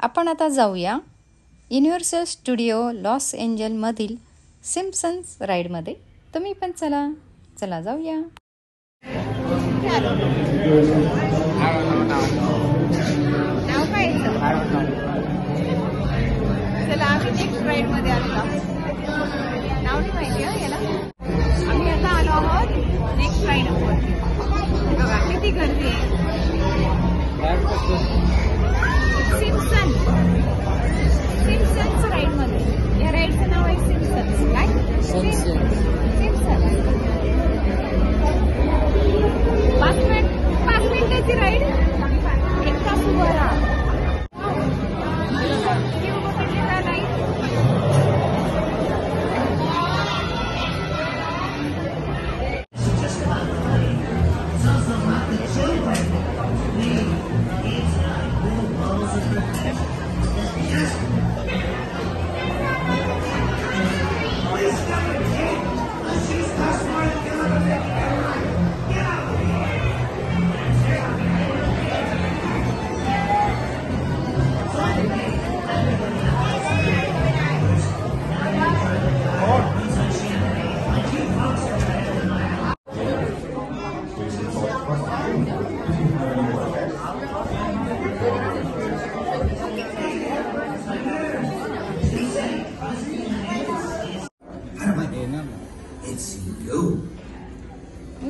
आपण आता जाऊया युनिव्हर्सल स्टुडिओ लॉस एंजलमधील सिम्पसन्स राईडमध्ये. तुम्ही पण चला जाऊया. नाव काय? चला आम्ही नेक्स्ट राईड मध्ये आलो आहोत. नाव नाही माहिती याला. आम्ही आता आलो आहोत नेक्स्ट राईड वर. बघा किती गर्दी आहे. सिम्पसन्स राईड मध्ये. या राईडचं नाव आहे सिम्पसन्स. काय? सिम्पसन्स. 5 मिनिटाची राईड. 1 तास उभं राहा.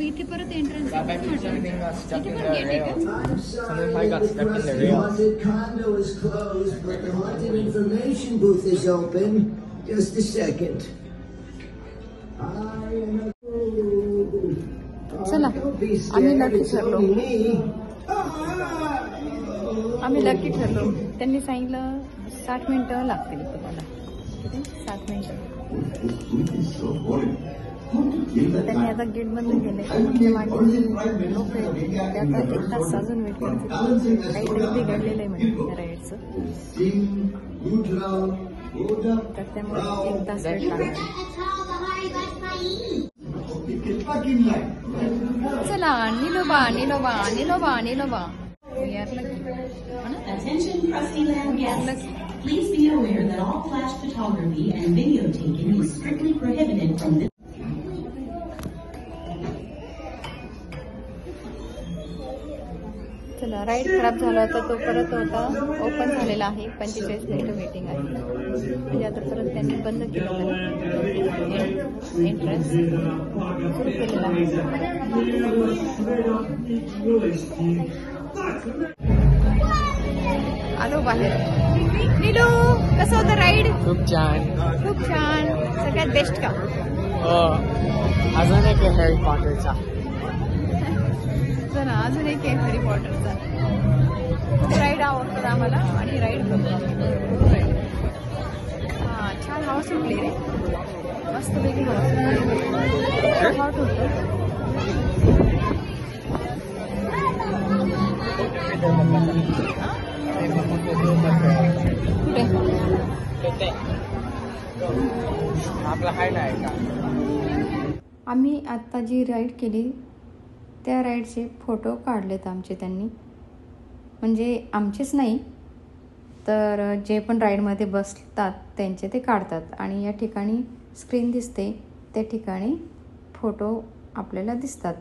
इथे परत एंट्रन्स आहे. इथे पण गेट आहे का? I got stuck in the rail. Haunted condo is closed, but the haunted information booth is open. Just a second. चला आम्ही लकी ठरलो. लकी ठरलो. त्यांनी सांगितलं 60 मिनिटं लागतील तुम्हाला. किती? 7 मिनिटं. त्यांनी आता गेट बंद केले. लोक आता 1 तास अजून वेट करतील. काहीतरी बिघडलेलं आहे म्हणजे त्या राईडचं. तर त्यामुळे 1 तास वेट लागणार. चला निलोबा. Attention Krusty-land guests. Please be aware that all flash photography and video taking is strictly prohibited from this. चला राईड खराब झाला होता तो परत होता ओपन झालेला आहे. 45 मिनिटं वेटिंग आहे. म्हणजे आता परत त्यांनी बंद केलं. एंट्रन्स सुरू केलेला आहे. आलो बाहेर. नीलू कसं होतं राईड? खूप छान. सगळ्यात बेस्ट का? अजून एक हॅरी पॉटरचा. चला अजून एक आहे हॅरी पॉटरचा. राईड आवडतं आम्हाला आणि राईड करतो. हा छान हवा सुटली रे. मस्त पैकी हॉट होतं. आपला हाय नाही का? आम्ही आत्ता जी राईड केली त्या राईडचे फोटो काढलेत आमचे त्यांनी. म्हणजे आमचेच नाही तर जे पण राईडमध्ये बसतात त्यांचे ते काढतात. आणि या ठिकाणी स्क्रीन दिसते त्या ठिकाणी फोटो आपल्याला दिसतात.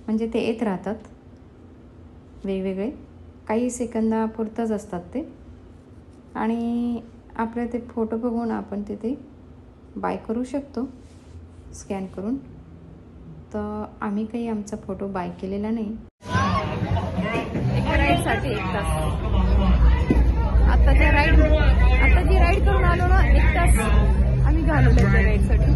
म्हणजे ते येत राहतात वेगवेगळे. काही सेकंदापुरतंच असतात ते. आणि आपले ते फोटो बघून आपण तिथे बाय करू शकतो स्कॅन करून. तर आम्ही काही आमचा फोटो बाय केलेला नाही. एका राईडसाठी 1 तास. आता जी राईड करून आलो ना 1 तास आम्ही घालवलं त्या राईडसाठी.